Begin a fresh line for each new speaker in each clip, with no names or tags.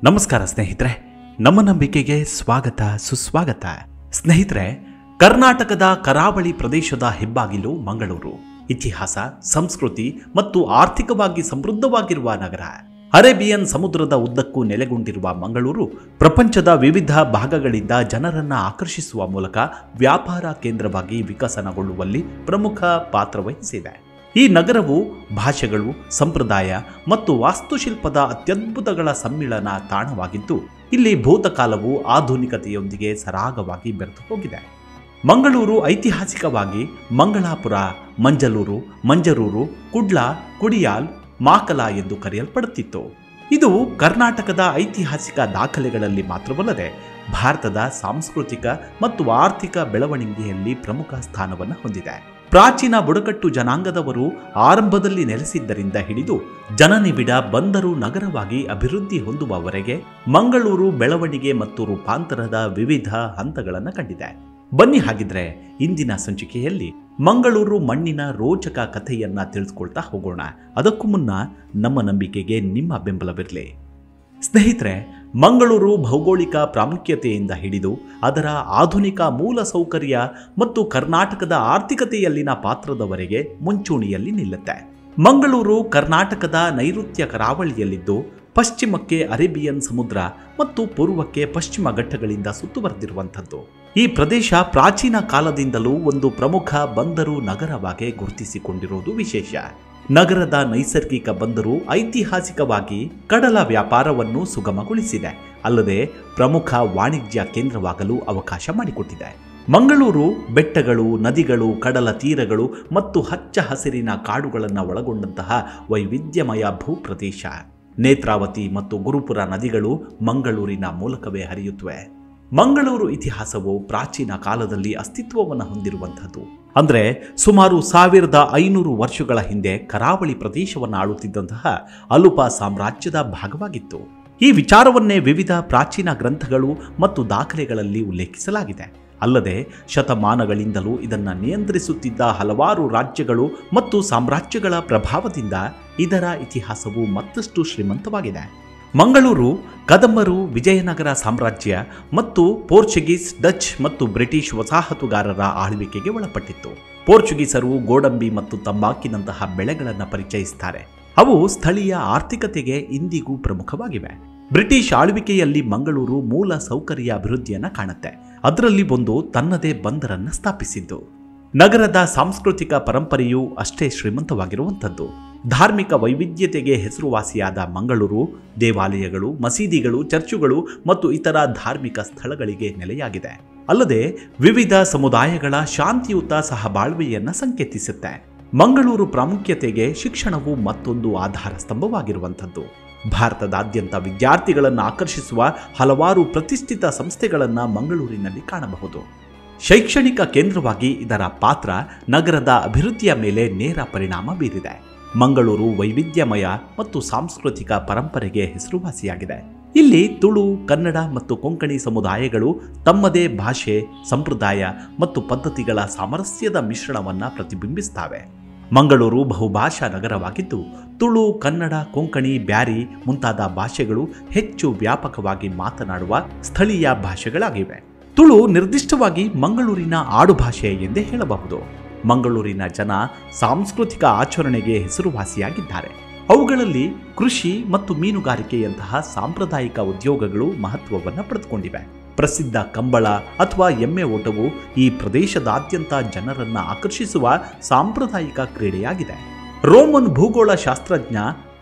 ನಮಸ್ಕಾರ ಸ್ನೇಹಿತರೆ, ನಮ್ಮ ನಂಬಿಕೆಗೆ ಸ್ವಾಗತ ಸುಸ್ವಾಗತ. ಸ್ನೇಹಿತರೆ, ಕರ್ನಾಟಕದ ಕರಾವಳಿ ಪ್ರದೇಶದ ಹೆಬ್ಬಾಗಿಲು ಮಂಗಳೂರು. ಇತಿಹಾಸ, ಸಂಸ್ಕೃತಿ ಮತ್ತು ಆರ್ಥಿಕವಾಗಿ ಸಮೃದ್ಧವಾಗಿರುವ ನಗರ. ಅರೇಬಿಯನ್ ಸಮುದ್ರದ ಉದ್ದಕ್ಕೂ ನೆಲೆಗೊಂಡಿರುವ ಮಂಗಳೂರು ಪ್ರಪಂಚದ ವಿವಿಧ ಭಾಗಗಳಿಂದ ಜನರನ್ನು ಆಕರ್ಷಿಸುವ ಮೂಲಕ ವ್ಯಾಪಾರ ಕೇಂದ್ರವಾಗಿ ವಿಕಸನಗೊಳ್ಳುವಲ್ಲಿ ಪ್ರಮುಖ ಪಾತ್ರ ವಹಿಸಿದೆ. ಈ ನಗರವು ಭಾಷೆಗಳು, ಸಂಪ್ರದಾಯ ಮತ್ತು ವಾಸ್ತುಶಿಲ್ಪದ ಅತ್ಯದ್ಭುತಗಳ ಸಮ್ಮಿಳನ ತಾಣವಾಗಿದ್ದು, ಇಲ್ಲಿ ಭೂತಕಾಲವು ಆಧುನಿಕತೆಯೊಂದಿಗೆ ಸರಾಗವಾಗಿ ಬೆರೆತು ಹೋಗಿದೆ. ಮಂಗಳೂರು ಐತಿಹಾಸಿಕವಾಗಿ ಮಂಗಳಾಪುರ, ಮಂಜಲೂರು, ಮಂಜರೂರು, ಕುಡ್ಲ, ಕುಡಿಯಾಲ್, ಮಾಕಲ ಎಂದು ಕರೆಯಲ್ಪಡುತ್ತಿತ್ತು. ಇದು ಕರ್ನಾಟಕದ ಐತಿಹಾಸಿಕ ದಾಖಲೆಗಳಲ್ಲಿ ಮಾತ್ರವಲ್ಲದೆ ಭಾರತದ ಸಾಂಸ್ಕೃತಿಕ ಮತ್ತು ಆರ್ಥಿಕ ಬೆಳವಣಿಗೆಯಲ್ಲಿ ಪ್ರಮುಖ ಸ್ಥಾನವನ್ನು ಹೊಂದಿದೆ. ಪ್ರಾಚೀನ ಬುಡಕಟ್ಟು ಜನಾಂಗದವರು ಆರಂಭದಲ್ಲಿ ನೆಲೆಸಿದ್ದರಿಂದ ಹಿಡಿದು ಜನನಿಬಿಡ ಬಂದರು ನಗರವಾಗಿ ಅಭಿವೃದ್ಧಿ ಹೊಂದುವವರೆಗೆ ಮಂಗಳೂರು ಬೆಳವಣಿಗೆ ಮತ್ತು ರೂಪಾಂತರದ ವಿವಿಧ ಹಂತಗಳನ್ನು ಕಂಡಿದೆ. ಬನ್ನಿ ಹಾಗಿದ್ರೆ ಇಂದಿನ ಸಂಚಿಕೆಯಲ್ಲಿ ಮಂಗಳೂರು ಮಣ್ಣಿನ ರೋಚಕ ಕಥೆಯನ್ನ ತಿಳಿದುಕೊಳ್ತಾ ಹೋಗೋಣ. ಅದಕ್ಕೂ ಮುನ್ನ ನಮ್ಮ ನಂಬಿಕೆಗೆ ನಿಮ್ಮ ಬೆಂಬಲವಿರಲಿ. ಸ್ನೇಹಿತರೆ, ಮಂಗಳೂರು ಭೌಗೋಳಿಕ ಪ್ರಾಮುಖ್ಯತೆಯಿಂದ ಹಿಡಿದು ಅದರ ಆಧುನಿಕ ಮೂಲ ಸೌಕರ್ಯ ಮತ್ತು ಕರ್ನಾಟಕದ ಆರ್ಥಿಕತೆಯಲ್ಲಿನ ಪಾತ್ರದವರೆಗೆ ಮುಂಚೂಣಿಯಲ್ಲಿ ನಿಲ್ಲುತ್ತೆ. ಮಂಗಳೂರು ಕರ್ನಾಟಕದ ನೈಋತ್ಯ ಕರಾವಳಿಯಲ್ಲಿದ್ದು, ಪಶ್ಚಿಮಕ್ಕೆ ಅರೇಬಿಯನ್ ಸಮುದ್ರ ಮತ್ತು ಪೂರ್ವಕ್ಕೆ ಪಶ್ಚಿಮ ಘಟ್ಟಗಳಿಂದ ಸುತ್ತುವರೆದಿರುವಂಥದ್ದು. ಈ ಪ್ರದೇಶ ಪ್ರಾಚೀನ ಕಾಲದಿಂದಲೂ ಒಂದು ಪ್ರಮುಖ ಬಂದರು ನಗರವಾಗಿ ಗುರುತಿಸಿಕೊಂಡಿರುವುದು ವಿಶೇಷ. ನಗರದ ನೈಸರ್ಗಿಕ ಬಂದರು ಐತಿಹಾಸಿಕವಾಗಿ ಕಡಲ ವ್ಯಾಪಾರವನ್ನು ಸುಗಮಗೊಳಿಸಿದೆ, ಅಲ್ಲದೆ ಪ್ರಮುಖ ವಾಣಿಜ್ಯ ಕೇಂದ್ರವಾಗಲು ಅವಕಾಶ ಮಾಡಿಕೊಟ್ಟಿದೆ. ಮಂಗಳೂರು ಬೆಟ್ಟಗಳು, ನದಿಗಳು, ಕಡಲ ತೀರಗಳು ಮತ್ತು ಹಚ್ಚ ಹಸಿರಿನ ಕಾಡುಗಳನ್ನು ಒಳಗೊಂಡಂತಹ ವೈವಿಧ್ಯಮಯ ಭೂಪ್ರದೇಶ. ನೇತ್ರಾವತಿ ಮತ್ತು ಗುರುಪುರ ನದಿಗಳು ಮಂಗಳೂರಿನ ಮೂಲಕವೇ ಹರಿಯುತ್ತವೆ. ಮಂಗಳೂರು ಇತಿಹಾಸವು ಪ್ರಾಚೀನ ಕಾಲದಲ್ಲಿ ಅಸ್ತಿತ್ವವನ್ನು ಹೊಂದಿರುವಂಥದ್ದು. ಅಂದರೆ ಸುಮಾರು 1500 ವರ್ಷಗಳ ಹಿಂದೆ ಕರಾವಳಿ ಪ್ರದೇಶವನ್ನು ಆಳುತ್ತಿದ್ದಂತಹ ಅಲುಪ ಸಾಮ್ರಾಜ್ಯದ ಭಾಗವಾಗಿತ್ತು. ಈ ವಿಚಾರವನ್ನೇ ವಿವಿಧ ಪ್ರಾಚೀನ ಗ್ರಂಥಗಳು ಮತ್ತು ದಾಖಲೆಗಳಲ್ಲಿ ಉಲ್ಲೇಖಿಸಲಾಗಿದೆ. ಅಲ್ಲದೆ ಶತಮಾನಗಳಿಂದಲೂ ಇದನ್ನು ನಿಯಂತ್ರಿಸುತ್ತಿದ್ದ ಹಲವಾರು ರಾಜ್ಯಗಳು ಮತ್ತು ಸಾಮ್ರಾಜ್ಯಗಳ ಪ್ರಭಾವದಿಂದ ಇದರ ಇತಿಹಾಸವು ಮತ್ತಷ್ಟು ಶ್ರೀಮಂತವಾಗಿದೆ. ಮಂಗಳೂರು ಕದಂಬರು, ವಿಜಯನಗರ ಸಾಮ್ರಾಜ್ಯ ಮತ್ತು ಪೋರ್ಚುಗೀಸ್, ಡಚ್ ಮತ್ತು ಬ್ರಿಟಿಷ್ ವಸಾಹತುಗಾರರ ಆಳ್ವಿಕೆಗೆ ಒಳಪಟ್ಟಿತ್ತು. ಪೋರ್ಚುಗೀಸರು ಗೋಡಂಬಿ ಮತ್ತು ತಂಬಾಕಿನಂತಹ ಬೆಳೆಗಳನ್ನು ಪರಿಚಯಿಸುತ್ತಾರೆ. ಅವು ಸ್ಥಳೀಯ ಆರ್ಥಿಕತೆಗೆ ಇಂದಿಗೂ ಪ್ರಮುಖವಾಗಿವೆ. ಬ್ರಿಟಿಷ್ ಆಳ್ವಿಕೆಯಲ್ಲಿ ಮಂಗಳೂರು ಮೂಲ ಸೌಕರ್ಯ ಅಭಿವೃದ್ಧಿಯನ್ನು ಕಾಣುತ್ತೆ. ಅದರಲ್ಲಿ ಒಂದು ತನ್ನದೇ ಬಂದರನ್ನು ಸ್ಥಾಪಿಸಿದ್ದು. ನಗರದ ಸಾಂಸ್ಕೃತಿಕ ಪರಂಪರೆಯೂ ಅಷ್ಟೇ ಶ್ರೀಮಂತವಾಗಿರುವಂಥದ್ದು. ಧಾರ್ಮಿಕ ವೈವಿಧ್ಯತೆಗೆ ಹೆಸರುವಾಸಿಯಾದ ಮಂಗಳೂರು ದೇವಾಲಯಗಳು, ಮಸೀದಿಗಳು, ಚರ್ಚುಗಳು ಮತ್ತು ಇತರ ಧಾರ್ಮಿಕ ಸ್ಥಳಗಳಿಗೆ ನೆಲೆಯಾಗಿದೆ. ಅಲ್ಲದೆ ವಿವಿಧ ಸಮುದಾಯಗಳ ಶಾಂತಿಯುತ ಸಹಬಾಳ್ವೆಯನ್ನು ಸಂಕೇತಿಸುತ್ತೆ. ಮಂಗಳೂರು ಪ್ರಾಮುಖ್ಯತೆಗೆ ಶಿಕ್ಷಣವು ಮತ್ತೊಂದು ಆಧಾರ ಸ್ತಂಭವಾಗಿರುವಂಥದ್ದು. ಭಾರತದಾದ್ಯಂತ ವಿದ್ಯಾರ್ಥಿಗಳನ್ನು ಆಕರ್ಷಿಸುವ ಹಲವಾರು ಪ್ರತಿಷ್ಠಿತ ಸಂಸ್ಥೆಗಳನ್ನು ಮಂಗಳೂರಿನಲ್ಲಿ ಕಾಣಬಹುದು. ಶೈಕ್ಷಣಿಕ ಕೇಂದ್ರವಾಗಿ ಇದರ ಪಾತ್ರ ನಗರದ ಅಭಿವೃದ್ಧಿಯ ಮೇಲೆ ನೇರ ಪರಿಣಾಮ ಬೀರಿದೆ. ಮಂಗಳೂರು ವೈವಿಧ್ಯಮಯ ಮತ್ತು ಸಾಂಸ್ಕೃತಿಕ ಪರಂಪರೆಗೆ ಹೆಸರುವಾಸಿಯಾಗಿದೆ. ಇಲ್ಲಿ ತುಳು, ಕನ್ನಡ ಮತ್ತು ಕೊಂಕಣಿ ಸಮುದಾಯಗಳು ತಮ್ಮದೇ ಭಾಷೆ, ಸಂಪ್ರದಾಯ ಮತ್ತು ಪದ್ಧತಿಗಳ ಸಾಮರಸ್ಯದ ಮಿಶ್ರಣವನ್ನು ಪ್ರತಿಬಿಂಬಿಸುತ್ತವೆ. ಮಂಗಳೂರು ಬಹುಭಾಷಾ ನಗರವಾಗಿದ್ದು, ತುಳು, ಕನ್ನಡ, ಕೊಂಕಣಿ, ಬ್ಯಾರಿ ಮುಂತಾದ ಭಾಷೆಗಳು ಹೆಚ್ಚು ವ್ಯಾಪಕವಾಗಿ ಮಾತನಾಡುವ ಸ್ಥಳೀಯ ಭಾಷೆಗಳಾಗಿವೆ. ತುಳು ನಿರ್ದಿಷ್ಟವಾಗಿ ಮಂಗಳೂರಿನ ಆಡುಭಾಷೆ ಎಂದೇ ಹೇಳಬಹುದು. ಮಂಗಳೂರಿನ ಜನ ಸಾಂಸ್ಕೃತಿಕ ಆಚರಣೆಗೆ ಹೆಸರುವಾಸಿಯಾಗಿದ್ದಾರೆ. ಅವುಗಳಲ್ಲಿ ಕೃಷಿ ಮತ್ತು ಮೀನುಗಾರಿಕೆಯಂತಹ ಸಾಂಪ್ರದಾಯಿಕ ಉದ್ಯೋಗಗಳು ಮಹತ್ವವನ್ನು ಪಡೆದುಕೊಂಡಿವೆ. ಪ್ರಸಿದ್ಧ ಕಂಬಳ ಅಥವಾ ಎಮ್ಮೆ ಓಟವು ಈ ಪ್ರದೇಶದಾದ್ಯಂತ ಜನರನ್ನು ಆಕರ್ಷಿಸುವ ಸಾಂಪ್ರದಾಯಿಕ ಕ್ರೀಡೆಯಾಗಿದೆ. ರೋಮನ್ ಭೂಗೋಳ ಶಾಸ್ತ್ರಜ್ಞ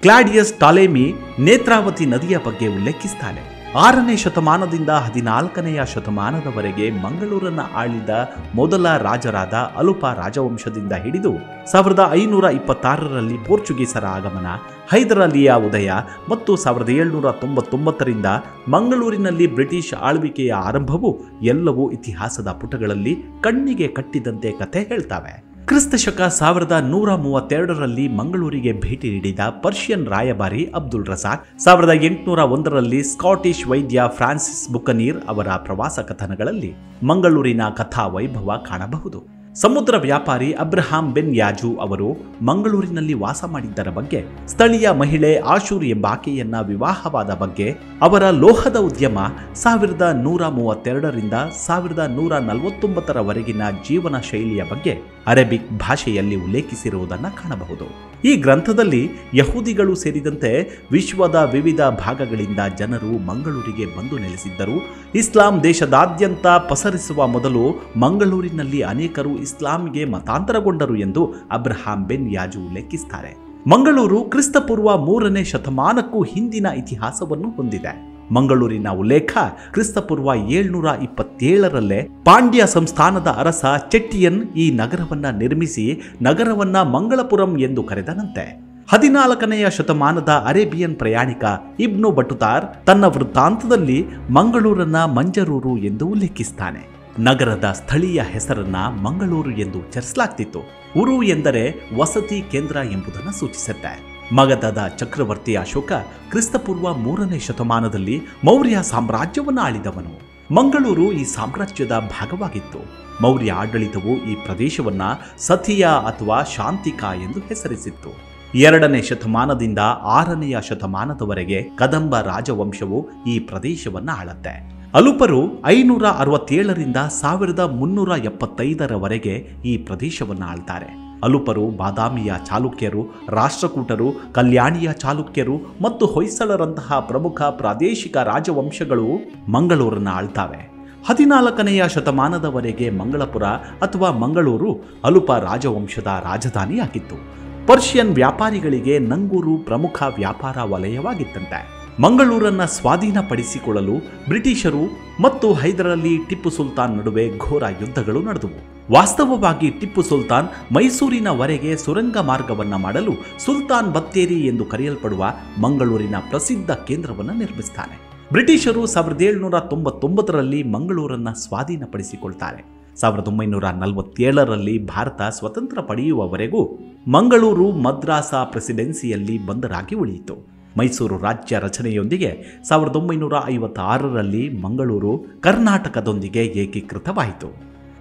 ಕ್ಲಾಡಿಯಸ್ ಟಾಲೆಮಿ ನೇತ್ರಾವತಿ ನದಿಯ ಬಗ್ಗೆ ಉಲ್ಲೇಖಿಸುತ್ತಾನೆ. 6ನೇ ಶತಮಾನದಿಂದ 14ನೇ ಶತಮಾನದವರೆಗೆ ಮಂಗಳೂರನ್ನು ಆಳಿದ ಮೊದಲ ರಾಜರಾದ ಅಲುಪ ರಾಜವಂಶದಿಂದ ಹಿಡಿದು 1526ರಲ್ಲಿ ಪೋರ್ಚುಗೀಸರ ಆಗಮನ, ಹೈದರ್ ಅಲಿಯ ಉದಯ ಮತ್ತು 1799ರಿಂದ ಮಂಗಳೂರಿನಲ್ಲಿ ಬ್ರಿಟಿಷ್ ಆಳ್ವಿಕೆಯ ಆರಂಭವು ಎಲ್ಲವೂ ಇತಿಹಾಸದ ಪುಟಗಳಲ್ಲಿ ಕಣ್ಣಿಗೆ ಕಟ್ಟಿದಂತೆ ಕಥೆ ಹೇಳ್ತವೆ. ಕ್ರಿಸ್ತಶಕ 1132ರಲ್ಲಿ ಮಂಗಳೂರಿಗೆ ಭೇಟಿ ನೀಡಿದ ಪರ್ಷಿಯನ್ ರಾಯಭಾರಿ ಅಬ್ದುಲ್ ರಜಾಕ್, 1801ರಲ್ಲಿ ಸ್ಕಾಟಿಷ್ ವೈದ್ಯ ಫ್ರಾನ್ಸಿಸ್ ಬುಕನೀರ್ ಅವರ ಪ್ರವಾಸ ಕಥನಗಳಲ್ಲಿ ಮಂಗಳೂರಿನ ಕಥಾ ವೈಭವ ಕಾಣಬಹುದು. ಸಮುದ್ರ ವ್ಯಾಪಾರಿ ಅಬ್ರಹಾಂ ಬೆನ್ ಯಾಜು ಅವರು ಮಂಗಳೂರಿನಲ್ಲಿ ವಾಸ ಮಾಡಿದ್ದರ ಬಗ್ಗೆ, ಸ್ಥಳೀಯ ಮಹಿಳೆ ಆಶೂರ್ ಎಂಬಾಕೆಯನ್ನ ವಿವಾಹವಾದ ಬಗ್ಗೆ, ಅವರ ಲೋಹದ ಉದ್ಯಮ 1132ರಿಂದ 1149ರವರೆಗಿನ ಜೀವನ ಶೈಲಿಯ ಬಗ್ಗೆ ಅರೇಬಿಕ್ ಭಾಷೆಯಲ್ಲಿ ಉಲ್ಲೇಖಿಸಿರುವುದನ್ನು ಕಾಣಬಹುದು. ಈ ಗ್ರಂಥದಲ್ಲಿ ಯಹೂದಿಗಳು ಸೇರಿದಂತೆ ವಿಶ್ವದ ವಿವಿಧ ಭಾಗಗಳಿಂದ ಜನರು ಮಂಗಳೂರಿಗೆ ಬಂದು ನೆಲೆಸಿದ್ದರು. ಇಸ್ಲಾಂ ದೇಶದಾದ್ಯಂತ ಪಸರಿಸುವ ಮೊದಲು ಮಂಗಳೂರಿನಲ್ಲಿ ಅನೇಕರು ಇಸ್ಲಾಂಗೆ ಮತಾಂತರಗೊಂಡರು ಎಂದು ಅಬ್ರಹಾಂ ಬೆನ್ ಯಾಜು ಉಲ್ಲೇಖಿಸುತ್ತಾರೆ. ಮಂಗಳೂರು ಕ್ರಿಸ್ತಪೂರ್ವ 3ನೇ ಶತಮಾನಕ್ಕೂ ಹಿಂದಿನ ಇತಿಹಾಸವನ್ನು ಹೊಂದಿದೆ. ಮಂಗಳೂರಿನ ಉಲ್ಲೇಖ ಕ್ರಿಸ್ತಪೂರ್ವ 727ರಲ್ಲೇ ಪಾಂಡ್ಯ ಸಂಸ್ಥಾನದ ಅರಸ ಚೆಟ್ಟಿಯನ್ ಈ ನಗರವನ್ನ ನಿರ್ಮಿಸಿ ನಗರವನ್ನ ಮಂಗಳಪುರಂ ಎಂದು ಕರೆದನಂತೆ. 14ನೆಯ ಶತಮಾನದ ಅರೇಬಿಯನ್ ಪ್ರಯಾಣಿಕ ಇಬ್ನು ಬಟುತಾರ್ ತನ್ನ ವೃತ್ತಾಂತದಲ್ಲಿ ಮಂಗಳೂರನ್ನ ಮಂಜರೂರು ಎಂದು ಉಲ್ಲೇಖಿಸುತ್ತಾನೆ. ನಗರದ ಸ್ಥಳೀಯ ಹೆಸರನ್ನ ಮಂಗಳೂರು ಎಂದು ಉಚ್ಚರಿಸಲಾಗ್ತಿತ್ತು. ಉರು ಎಂದರೆ ವಸತಿ ಕೇಂದ್ರ ಎಂಬುದನ್ನು ಸೂಚಿಸುತ್ತೆ. ಮಗಧದ ಚಕ್ರವರ್ತಿ ಅಶೋಕ ಕ್ರಿಸ್ತಪೂರ್ವ 3ನೇ ಶತಮಾನದಲ್ಲಿ ಮೌರ್ಯ ಸಾಮ್ರಾಜ್ಯವನ್ನು ಆಳಿದವನು. ಮಂಗಳೂರು ಈ ಸಾಮ್ರಾಜ್ಯದ ಭಾಗವಾಗಿತ್ತು. ಮೌರ್ಯ ಆಡಳಿತವು ಈ ಪ್ರದೇಶವನ್ನ ಸತಿಯಾ ಅಥವಾ ಶಾಂತಿಕಾ ಎಂದು ಹೆಸರಿಸಿತ್ತು. 2ನೇ ಶತಮಾನದಿಂದ 6ನೆಯ ಶತಮಾನದವರೆಗೆ ಕದಂಬ ರಾಜವಂಶವು ಈ ಪ್ರದೇಶವನ್ನು ಆಳುತ್ತೆ. ಅಲುಪರು 567ರಿಂದ 1375ರವರೆಗೆ ಈ ಪ್ರದೇಶವನ್ನು ಆಳ್ತಾರೆ. ಅಲುಪರು ಬಾದಾಮಿಯ ಚಾಲುಕ್ಯರು, ರಾಷ್ಟ್ರಕೂಟರು, ಕಲ್ಯಾಣಿಯ ಚಾಲುಕ್ಯರು ಮತ್ತು ಹೊಯ್ಸಳರಂತಹ ಪ್ರಮುಖ ಪ್ರಾದೇಶಿಕ ರಾಜವಂಶಗಳು ಮಂಗಳೂರನ್ನು ಆಳ್ತಾವೆ. 14ನೆಯ ಶತಮಾನದವರೆಗೆ ಮಂಗಳಪುರ ಅಥವಾ ಮಂಗಳೂರು ಅಲುಪ ರಾಜವಂಶದ ರಾಜಧಾನಿಯಾಗಿತ್ತು. ಪರ್ಷಿಯನ್ ವ್ಯಾಪಾರಿಗಳಿಗೆ ನಂಗೂರು ಪ್ರಮುಖ ವ್ಯಾಪಾರ ವಲಯವಾಗಿತ್ತಂತೆ. ಮಂಗಳೂರನ್ನು ಸ್ವಾಧೀನಪಡಿಸಿಕೊಳ್ಳಲು ಬ್ರಿಟಿಷರು ಮತ್ತು ಹೈದರಾಲಿ ಟಿಪ್ಪು ಸುಲ್ತಾನ್ ನಡುವೆ ಘೋರ ಯುದ್ಧಗಳು ನಡೆದವು. ವಾಸ್ತವವಾಗಿ ಟಿಪ್ಪು ಸುಲ್ತಾನ್ ಮೈಸೂರಿನವರೆಗೆ ಸುರಂಗ ಮಾರ್ಗವನ್ನು ಮಾಡಲು ಸುಲ್ತಾನ್ ಬತ್ತೇರಿ ಎಂದು ಕರೆಯಲ್ಪಡುವ ಮಂಗಳೂರಿನ ಪ್ರಸಿದ್ಧ ಕೇಂದ್ರವನ್ನು ನಿರ್ಮಿಸುತ್ತಾನೆ. ಬ್ರಿಟಿಷರು 1799ರಲ್ಲಿ ಮಂಗಳೂರನ್ನು ಸ್ವಾಧೀನಪಡಿಸಿಕೊಳ್ತಾರೆ. 1947ರಲ್ಲಿ ಭಾರತ ಸ್ವತಂತ್ರ ಪಡೆಯುವವರೆಗೂ ಮಂಗಳೂರು ಮದ್ರಾಸ ಪ್ರೆಸಿಡೆನ್ಸಿಯಲ್ಲಿ ಬಂದರಾಗಿ ಉಳಿಯಿತು. ಮೈಸೂರು ರಾಜ್ಯ ರಚನೆಯೊಂದಿಗೆ 1956ರಲ್ಲಿ ಮಂಗಳೂರು ಕರ್ನಾಟಕದೊಂದಿಗೆ ಏಕೀಕೃತವಾಯಿತು.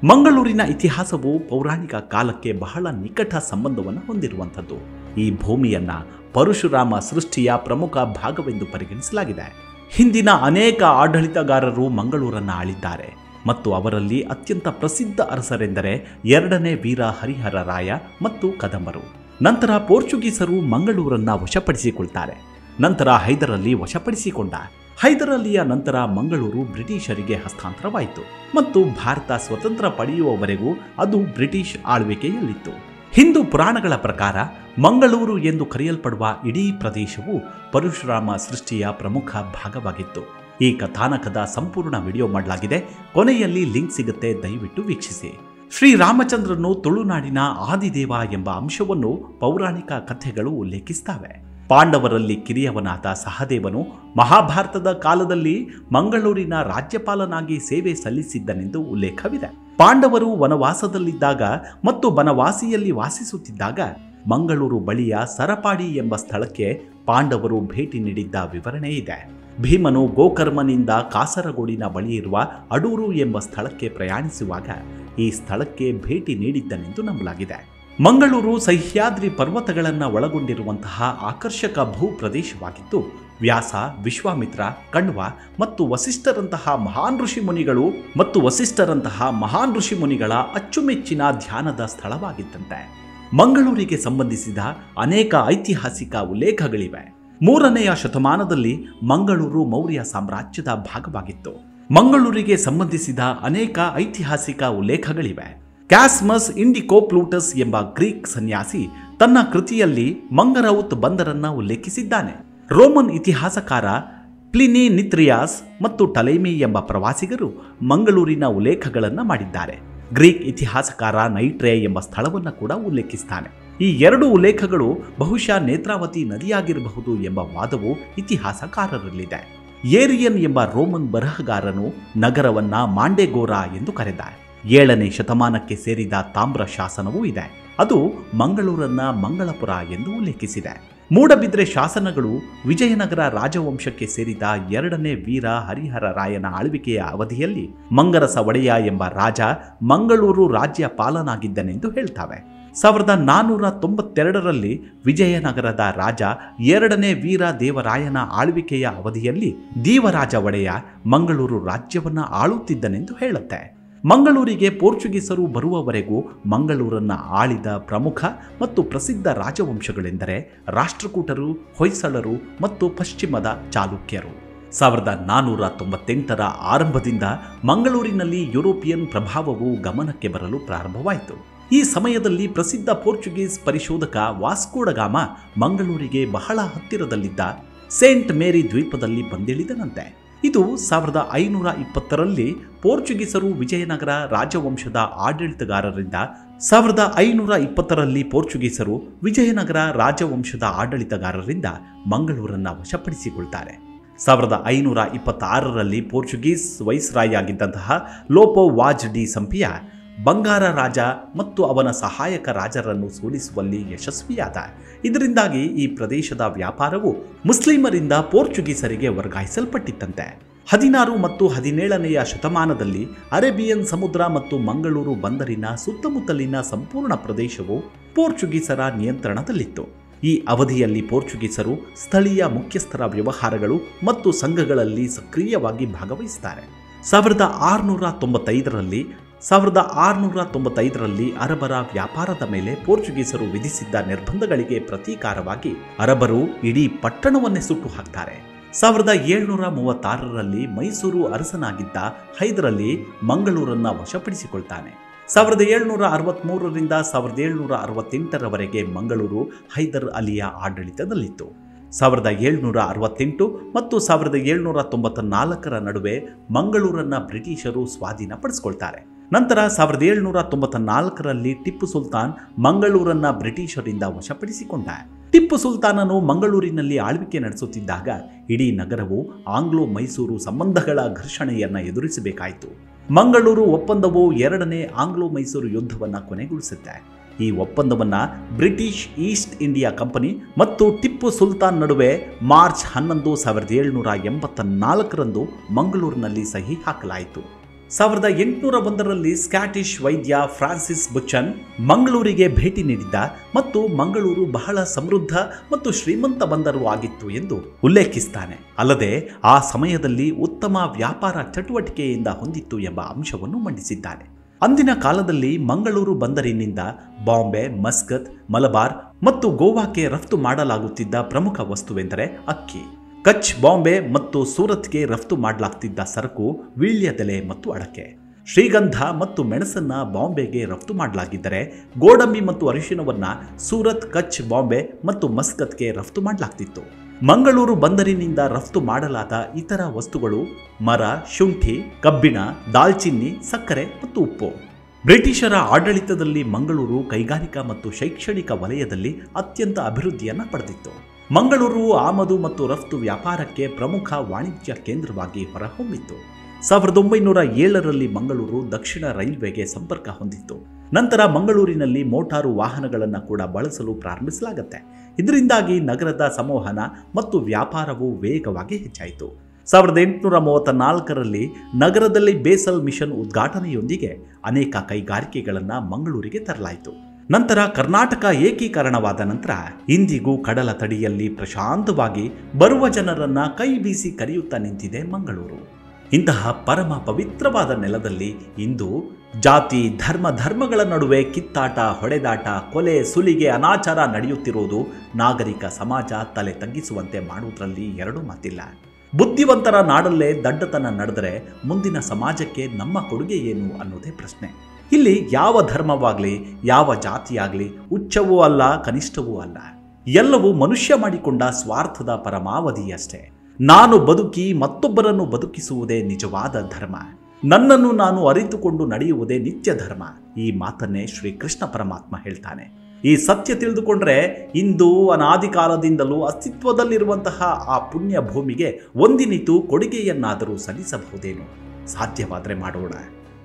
ಮಂಗಳೂರಿನ ಇತಿಹಾಸವು ಪೌರಾಣಿಕ ಕಾಲಕ್ಕೆ ಬಹಳ ನಿಕಟ ಸಂಬಂಧವನ್ನು ಹೊಂದಿರುವಂಥದ್ದು. ಈ ಭೂಮಿಯನ್ನ ಪರಶುರಾಮ ಸೃಷ್ಟಿಯ ಪ್ರಮುಖ ಭಾಗವೆಂದು ಪರಿಗಣಿಸಲಾಗಿದೆ. ಹಿಂದಿನ ಅನೇಕ ಆಡಳಿತಗಾರರು ಮಂಗಳೂರನ್ನು ಆಳಿದ್ದಾರೆ ಮತ್ತು ಅವರಲ್ಲಿ ಅತ್ಯಂತ ಪ್ರಸಿದ್ಧ ಅರಸರೆಂದರೆ 2ನೇ ವೀರ ಹರಿಹರ ರಾಯ ಮತ್ತು ಕದಂಬರು. ನಂತರ ಪೋರ್ಚುಗೀಸರು ಮಂಗಳೂರನ್ನು ವಶಪಡಿಸಿಕೊಳ್ತಾರೆ. ನಂತರ ಹೈದರಾಲಿ ವಶಪಡಿಸಿಕೊಂಡ. ಹೈದರಾಲಿಯ ನಂತರ ಮಂಗಳೂರು ಬ್ರಿಟಿಷರಿಗೆ ಹಸ್ತಾಂತರವಾಯಿತು ಮತ್ತು ಭಾರತ ಸ್ವತಂತ್ರ ಪಡೆಯುವವರೆಗೂ ಅದು ಬ್ರಿಟಿಷ್ ಆಳ್ವಿಕೆಯಲ್ಲಿತ್ತು. ಹಿಂದೂ ಪುರಾಣಗಳ ಪ್ರಕಾರ ಮಂಗಳೂರು ಎಂದು ಕರೆಯಲ್ಪಡುವ ಇಡೀ ಪ್ರದೇಶವು ಪರಶುರಾಮ ಸೃಷ್ಟಿಯ ಪ್ರಮುಖ ಭಾಗವಾಗಿತ್ತು. ಈ ಕಥಾನಕದ ಸಂಪೂರ್ಣ ವಿಡಿಯೋ ಮಾಡಲಾಗಿದೆ. ಕೊನೆಯಲ್ಲಿ ಲಿಂಕ್ ಸಿಗುತ್ತೆ, ದಯವಿಟ್ಟು ವೀಕ್ಷಿಸಿ. ಶ್ರೀರಾಮಚಂದ್ರನು ತುಳುನಾಡಿನ ಆದಿದೇವ ಎಂಬ ಅಂಶವನ್ನು ಪೌರಾಣಿಕ ಕಥೆಗಳು ಉಲ್ಲೇಖಿಸುತ್ತವೆ. ಪಾಂಡವರಲ್ಲಿ ಕಿರಿಯವನಾದ ಸಹದೇವನು ಮಹಾಭಾರತದ ಕಾಲದಲ್ಲಿ ಮಂಗಳೂರಿನ ರಾಜ್ಯಪಾಲನಾಗಿ ಸೇವೆ ಸಲ್ಲಿಸಿದ್ದನೆಂದು ಉಲ್ಲೇಖವಿದೆ. ಪಾಂಡವರು ವನವಾಸದಲ್ಲಿದ್ದಾಗ ಮತ್ತು ಬನವಾಸಿಯಲ್ಲಿ ವಾಸಿಸುತ್ತಿದ್ದಾಗ ಮಂಗಳೂರು ಬಳಿಯ ಸರಪಾಡಿ ಎಂಬ ಸ್ಥಳಕ್ಕೆ ಪಾಂಡವರು ಭೇಟಿ ನೀಡಿದ್ದ ವಿವರಣೆ ಇದೆ. ಭೀಮನು ಗೋಕರ್ಮನಿಂದ ಕಾಸರಗೋಡಿನ ಬಳಿ ಇರುವ ಅಡೂರು ಎಂಬ ಸ್ಥಳಕ್ಕೆ ಪ್ರಯಾಣಿಸುವಾಗ ಈ ಸ್ಥಳಕ್ಕೆ ಭೇಟಿ ನೀಡಿದ್ದನೆಂದು ನಂಬಲಾಗಿದೆ. ಮಂಗಳೂರು ಸಹ್ಯಾದ್ರಿ ಪರ್ವತಗಳನ್ನು ಒಳಗೊಂಡಿರುವಂತಹ ಆಕರ್ಷಕ ಭೂ ಪ್ರದೇಶವಾಗಿದ್ದು, ವ್ಯಾಸ, ವಿಶ್ವಾಮಿತ್ರ, ಕಣ್ವ ಮತ್ತು ವಸಿಷ್ಠರಂತಹ ಮಹಾನ್ ಋಷಿಮುನಿಗಳ ಅಚ್ಚುಮೆಚ್ಚಿನ ಧ್ಯಾನದ ಸ್ಥಳವಾಗಿದ್ದಂತೆ. ಮಂಗಳೂರಿಗೆ ಸಂಬಂಧಿಸಿದ ಅನೇಕ ಐತಿಹಾಸಿಕ ಉಲ್ಲೇಖಗಳಿವೆ. 3ನೆಯ ಶತಮಾನದಲ್ಲಿ ಮಂಗಳೂರು ಮೌರ್ಯ ಸಾಮ್ರಾಜ್ಯದ ಭಾಗವಾಗಿತ್ತು. ಮಂಗಳೂರಿಗೆ ಸಂಬಂಧಿಸಿದ ಅನೇಕ ಐತಿಹಾಸಿಕ ಉಲ್ಲೇಖಗಳಿವೆ. ಕ್ಯಾಸ್ಮಸ್ ಇಂಡಿಕೋಪ್ಲೂಟಸ್ ಎಂಬ ಗ್ರೀಕ್ ಸನ್ಯಾಸಿ ತನ್ನ ಕೃತಿಯಲ್ಲಿ ಮಂಗರೌತ್ ಬಂದರನ್ನು ಉಲ್ಲೇಖಿಸಿದ್ದಾನೆ. ರೋಮನ್ ಇತಿಹಾಸಕಾರ ಪ್ಲಿನಿ ನಿತ್ರಿಯಾಸ್ ಮತ್ತು ಟಲೆಮಿ ಎಂಬ ಪ್ರವಾಸಿಗರು ಮಂಗಳೂರಿನ ಉಲ್ಲೇಖಗಳನ್ನು ಮಾಡಿದ್ದಾರೆ. ಗ್ರೀಕ್ ಇತಿಹಾಸಕಾರ ನೈಟ್ರೆ ಎಂಬ ಸ್ಥಳವನ್ನು ಕೂಡ ಉಲ್ಲೇಖಿಸುತ್ತಾನೆ. ಈ 2 ಉಲ್ಲೇಖಗಳು ಬಹುಶಃ ನೇತ್ರಾವತಿ ನದಿಯಾಗಿರಬಹುದು ಎಂಬ ವಾದವು ಇತಿಹಾಸಕಾರರಲ್ಲಿದೆ. ಏರಿಯನ್ ಎಂಬ ರೋಮನ್ ಬರಹಗಾರನು ನಗರವನ್ನ ಮಾಂಡೆಗೋರಾ ಎಂದು ಕರೆದ. 7ನೇ ಶತಮಾನಕ್ಕೆ ಸೇರಿದ ತಾಮ್ರ ಶಾಸನವೂ ಇದೆ. ಅದು ಮಂಗಳೂರನ್ನ ಮಂಗಳಪುರ ಎಂದು ಉಲ್ಲೇಖಿಸಿದೆ. ಮೂಡಬಿದ್ರೆ ಶಾಸನಗಳು ವಿಜಯನಗರ ರಾಜವಂಶಕ್ಕೆ ಸೇರಿದ 2ನೇ ವೀರ ಹರಿಹರ ರಾಯನ ಆಳ್ವಿಕೆಯ ಅವಧಿಯಲ್ಲಿ ಮಂಗರಸ ಒಡೆಯ ಎಂಬ ರಾಜ ಮಂಗಳೂರು ರಾಜ್ಯ ಪಾಲನಾಗಿದ್ದನೆಂದು ಹೇಳ್ತಾವೆ. 1492ರಲ್ಲಿ ವಿಜಯನಗರದ ರಾಜ 2ನೇ ವೀರ ದೇವರಾಯನ ಆಳ್ವಿಕೆಯ ಅವಧಿಯಲ್ಲಿ ದೇವರಾಜ ಒಡೆಯ ಮಂಗಳೂರು ರಾಜ್ಯವನ್ನು ಆಳುತ್ತಿದ್ದನೆಂದು ಹೇಳುತ್ತೆ. ಮಂಗಳೂರಿಗೆ ಪೋರ್ಚುಗೀಸರು ಬರುವವರೆಗೂ ಮಂಗಳೂರನ್ನ ಆಳಿದ ಪ್ರಮುಖ ಮತ್ತು ಪ್ರಸಿದ್ಧ ರಾಜವಂಶಗಳೆಂದರೆ ರಾಷ್ಟ್ರಕೂಟರು, ಹೊಯ್ಸಳರು ಮತ್ತು ಪಶ್ಚಿಮದ ಚಾಲುಕ್ಯರು. 1498ರ ಆರಂಭದಿಂದ ಮಂಗಳೂರಿನಲ್ಲಿ ಯುರೋಪಿಯನ್ ಪ್ರಭಾವವು ಗಮನಕ್ಕೆ ಬರಲು ಪ್ರಾರಂಭವಾಯಿತು. ಈ ಸಮಯದಲ್ಲಿ ಪ್ರಸಿದ್ಧ ಪೋರ್ಚುಗೀಸ್ ಪರಿಶೋಧಕ ವಾಸ್ಕೋ ಡ ಗಾಮ ಮಂಗಳೂರಿಗೆ ಬಹಳ ಹತ್ತಿರದಲ್ಲಿದ್ದ ಸೇಂಟ್ ಮೇರಿ ದ್ವೀಪದಲ್ಲಿ ಬಂದಿಳಿದನಂತೆ. ಇದು 1520ರಲ್ಲಿ ಪೋರ್ಚುಗೀಸರು ವಿಜಯನಗರ ರಾಜವಂಶದ ಆಡಳಿತಗಾರರಿಂದ 1520ರಲ್ಲಿ ಪೋರ್ಚುಗೀಸರು ವಿಜಯನಗರ ರಾಜವಂಶದ ಆಡಳಿತಗಾರರಿಂದ ಮಂಗಳೂರನ್ನು ವಶಪಡಿಸಿಕೊಳ್ತಾರೆ. 1526ರಲ್ಲಿ Portuguese viceroy ಆಗಿದ್ದಂತಹ Lobo was D ಸಂಪಿಯ ಬಂಗಾರ ರಾಜ ಮತ್ತು ಅವನ ಸಹಾಯಕ ರಾಜರನ್ನು ಸೋಲಿಸುವಲ್ಲಿ ಯಶಸ್ವಿಯಾದ. ಇದರಿಂದಾಗಿ ಈ ಪ್ರದೇಶದ ವ್ಯಾಪಾರವು ಮುಸ್ಲಿಮರಿಂದ ಪೋರ್ಚುಗೀಸರಿಗೆ ವರ್ಗಾಯಿಸಲ್ಪಟ್ಟಿತ್ತಂತೆ. 16 ಮತ್ತು 17ನೆಯ ಶತಮಾನದಲ್ಲಿ ಅರೇಬಿಯನ್ ಸಮುದ್ರ ಮತ್ತು ಮಂಗಳೂರು ಬಂದರಿನ ಸುತ್ತಮುತ್ತಲಿನ ಸಂಪೂರ್ಣ ಪ್ರದೇಶವು ಪೋರ್ಚುಗೀಸರ ನಿಯಂತ್ರಣದಲ್ಲಿತ್ತು. ಈ ಅವಧಿಯಲ್ಲಿ ಪೋರ್ಚುಗೀಸರು ಸ್ಥಳೀಯ ಮುಖ್ಯಸ್ಥರ ವ್ಯವಹಾರಗಳು ಮತ್ತು ಸಂಘಗಳಲ್ಲಿ ಸಕ್ರಿಯವಾಗಿ ಭಾಗವಹಿಸುತ್ತಾರೆ. 1695ರಲ್ಲಿ ಅರಬರ ವ್ಯಾಪಾರದ ಮೇಲೆ ಪೋರ್ಚುಗೀಸರು ವಿಧಿಸಿದ್ದ ನಿರ್ಬಂಧಗಳಿಗೆ ಪ್ರತೀಕಾರವಾಗಿ ಅರಬರು ಇಡೀ ಪಟ್ಟಣವನ್ನೇ ಸುಟ್ಟು ಹಾಕ್ತಾರೆ. 1736ರಲ್ಲಿ ಮೈಸೂರು ಅರಸನಾಗಿದ್ದ ಹೈದರಲಿ ಮಂಗಳೂರನ್ನ ವಶಪಡಿಸಿಕೊಳ್ತಾನೆ. 1763ರಿಂದ 1768ರವರೆಗೆ ಮಂಗಳೂರು ಹೈದರ್ ಅಲಿಯ ಆಡಳಿತದಲ್ಲಿತ್ತು. 1768 ಮತ್ತು 1794ರ ನಡುವೆ ಮಂಗಳೂರನ್ನ ಬ್ರಿಟಿಷರು ಸ್ವಾಧೀನಪಡಿಸಿಕೊಳ್ತಾರೆ. ನಂತರ 1794ರಲ್ಲಿ ಟಿಪ್ಪು ಸುಲ್ತಾನ್ ಮಂಗಳೂರನ್ನ ಬ್ರಿಟಿಷರಿಂದ ವಶಪಡಿಸಿಕೊಂಡ. ಟಿಪ್ಪು ಸುಲ್ತಾನನು ಮಂಗಳೂರಿನಲ್ಲಿ ಆಳ್ವಿಕೆ ನಡೆಸುತ್ತಿದ್ದಾಗ ಇಡೀ ನಗರವು ಆಂಗ್ಲೋ ಮೈಸೂರು ಸಂಬಂಧಗಳ ಘರ್ಷಣೆಯನ್ನು ಎದುರಿಸಬೇಕಾಯಿತು. ಮಂಗಳೂರು ಒಪ್ಪಂದವು 2ನೇ ಆಂಗ್ಲೋ ಮೈಸೂರು ಯುದ್ಧವನ್ನು ಕೊನೆಗೊಳಿಸುತ್ತೆ. ಈ ಒಪ್ಪಂದವನ್ನು ಬ್ರಿಟಿಷ್ ಈಸ್ಟ್ ಇಂಡಿಯಾ ಕಂಪನಿ ಮತ್ತು ಟಿಪ್ಪು ಸುಲ್ತಾನ್ ನಡುವೆ ಮಾರ್ಚ್ 11, 1784ರಂದು ಮಂಗಳೂರಿನಲ್ಲಿ ಸಹಿ ಹಾಕಲಾಯಿತು. 1801ರಲ್ಲಿ ಸ್ಕಾಟಿಷ್ ವೈದ್ಯ ಫ್ರಾನ್ಸಿಸ್ ಬುಚನ್ ಮಂಗಳೂರಿಗೆ ಭೇಟಿ ನೀಡಿದ್ದ ಮತ್ತು ಮಂಗಳೂರು ಬಹಳ ಸಮೃದ್ಧ ಮತ್ತು ಶ್ರೀಮಂತ ಬಂದರು ಆಗಿತ್ತು ಎಂದು ಉಲ್ಲೇಖಿಸುತ್ತಾನೆ. ಅಲ್ಲದೆ ಆ ಸಮಯದಲ್ಲಿ ಉತ್ತಮ ವ್ಯಾಪಾರ ಚಟುವಟಿಕೆಯಿಂದ ಹೊಂದಿತ್ತು ಎಂಬ ಅಂಶವನ್ನು ಮಂಡಿಸಿದ್ದಾನೆ. ಅಂದಿನ ಕಾಲದಲ್ಲಿ ಮಂಗಳೂರು ಬಂದರಿನಿಂದ ಬಾಂಬೆ, ಮಸ್ಕತ್, ಮಲಬಾರ್ ಮತ್ತು ಗೋವಾಕ್ಕೆ ರಫ್ತು ಮಾಡಲಾಗುತ್ತಿದ್ದ ಪ್ರಮುಖ ವಸ್ತುವೆಂದರೆ ಅಕ್ಕಿ. ಕಚ್, ಬಾಂಬೆ ಮತ್ತು ಸೂರತ್ಗೆ ರಫ್ತು ಮಾಡಲಾಗ್ತಿದ್ದ ಸರಕು ವೀಳ್ಯದೆಲೆ ಮತ್ತು ಅಡಕೆ. ಶ್ರೀಗಂಧ ಮತ್ತು ಮೆಣಸನ್ನ ಬಾಂಬೆಗೆ ರಫ್ತು ಮಾಡಲಾಗಿದ್ದರೆ ಗೋಡಂಬಿ ಮತ್ತು ಅರಿಶಿನವನ್ನ ಸೂರತ್, ಕಚ್, ಬಾಂಬೆ ಮತ್ತು ಮಸ್ಕತ್ಗೆ ರಫ್ತು ಮಾಡಲಾಗ್ತಿತ್ತು. ಮಂಗಳೂರು ಬಂದರಿನಿಂದ ರಫ್ತು ಮಾಡಲಾದ ಇತರ ವಸ್ತುಗಳು ಮರ, ಶುಂಠಿ, ಕಬ್ಬಿಣ, ದಾಲ್ಚಿನ್ನಿ, ಸಕ್ಕರೆ ಮತ್ತು ಉಪ್ಪು. ಬ್ರಿಟಿಷರ ಆಡಳಿತದಲ್ಲಿ ಮಂಗಳೂರು ಕೈಗಾರಿಕಾ ಮತ್ತು ಶೈಕ್ಷಣಿಕ ವಲಯದಲ್ಲಿ ಅತ್ಯಂತ ಅಭಿವೃದ್ಧಿಯನ್ನು ಪಡೆದಿತ್ತು. ಮಂಗಳೂರು ಆಮದು ಮತ್ತು ರಫ್ತು ವ್ಯಾಪಾರಕ್ಕೆ ಪ್ರಮುಖ ವಾಣಿಜ್ಯ ಕೇಂದ್ರವಾಗಿ ಹೊರಹೊಮ್ಮಿತ್ತು. 1907ರಲ್ಲಿ ಮಂಗಳೂರು ದಕ್ಷಿಣ ರೈಲ್ವೆಗೆ ಸಂಪರ್ಕ ಹೊಂದಿತ್ತು. ನಂತರ ಮಂಗಳೂರಿನಲ್ಲಿ ಮೋಟಾರು ವಾಹನಗಳನ್ನು ಕೂಡ ಬಳಸಲು ಪ್ರಾರಂಭಿಸಲಾಗುತ್ತೆ. ಇದರಿಂದಾಗಿ ನಗರದ ಸಂವಹನ ಮತ್ತು ವ್ಯಾಪಾರವು ವೇಗವಾಗಿ ಹೆಚ್ಚಾಯಿತು. 1834ರಲ್ಲಿ ನಗರದಲ್ಲಿ ಬೇಸಲ್ ಮಿಷನ್ ಉದ್ಘಾಟನೆಯೊಂದಿಗೆ ಅನೇಕ ಕೈಗಾರಿಕೆಗಳನ್ನು ಮಂಗಳೂರಿಗೆ ತರಲಾಯಿತು. ನಂತರ ಕರ್ನಾಟಕ ಏಕೀಕರಣವಾದ ನಂತರ ಇಂದಿಗೂ ಕಡಲ ತಡಿಯಲ್ಲಿ ಪ್ರಶಾಂತವಾಗಿ ಬರುವ ಜನರನ್ನ ಕೈ ಬೀಸಿ ಕರೆಯುತ್ತಾ ನಿಂತಿದೆ ಮಂಗಳೂರು. ಇಂತಹ ಪರಮ ಪವಿತ್ರವಾದ ನೆಲದಲ್ಲಿ ಇಂದು ಜಾತಿ, ಧರ್ಮಗಳ ನಡುವೆ ಕಿತ್ತಾಟ, ಹೊಡೆದಾಟ, ಕೊಲೆ, ಸುಲಿಗೆ, ಅನಾಚಾರ ನಡೆಯುತ್ತಿರುವುದು ನಾಗರಿಕ ಸಮಾಜ ತಲೆ ತಗ್ಗಿಸುವಂತೆ ಮಾಡುವುದರಲ್ಲಿ ಎರಡು ಮಾತಿಲ್ಲ. ಬುದ್ಧಿವಂತರ ನಾಡಲ್ಲೇ ದಡ್ಡತನ ನಡೆದರೆ ಮುಂದಿನ ಸಮಾಜಕ್ಕೆ ನಮ್ಮ ಕೊಡುಗೆ ಏನು ಅನ್ನೋದೇ ಪ್ರಶ್ನೆ. ಇಲ್ಲಿ ಯಾವ ಧರ್ಮವಾಗಲಿ, ಯಾವ ಜಾತಿಯಾಗಲಿ ಉಚ್ಚವೂ ಅಲ್ಲ, ಕನಿಷ್ಠವೂ ಅಲ್ಲ. ಎಲ್ಲವೂ ಮನುಷ್ಯ ಮಾಡಿಕೊಂಡ ಸ್ವಾರ್ಥದ ಪರಮಾವಧಿಯಷ್ಟೇ. ನಾನು ಬದುಕಿ ಮತ್ತೊಬ್ಬರನ್ನು ಬದುಕಿಸುವುದೇ ನಿಜವಾದ ಧರ್ಮ. ನನ್ನನ್ನು ನಾನು ಅರಿತುಕೊಂಡು ನಡೆಯುವುದೇ ನಿತ್ಯ ಧರ್ಮ. ಈ ಮಾತನ್ನೇ ಶ್ರೀ ಕೃಷ್ಣ ಪರಮಾತ್ಮ ಹೇಳ್ತಾನೆ. ಈ ಸತ್ಯ ತಿಳಿದುಕೊಂಡ್ರೆ ಇಂದು ಅನಾದಿ ಕಾಲದಿಂದಲೂ ಅಸ್ತಿತ್ವದಲ್ಲಿರುವಂತಹ ಆ ಪುಣ್ಯ ಭೂಮಿಗೆ ಒಂದಿನಿತು ಕೊಡುಗೆಯನ್ನಾದರೂ ಸಲ್ಲಿಸಬಹುದೇನು? ಸಾಧ್ಯವಾದರೆ ಮಾಡೋಣ.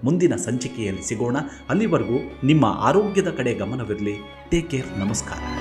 ಮುಂದಿನ ಸಂಚಿಕೆಯಲ್ಲಿ ಸಿಗೋಣ. ಅಲ್ಲಿವರೆಗೂ ನಿಮ್ಮ ಆರೋಗ್ಯದ ಕಡೆ ಗಮನವಿರಲಿ. Take care. ನಮಸ್ಕಾರ.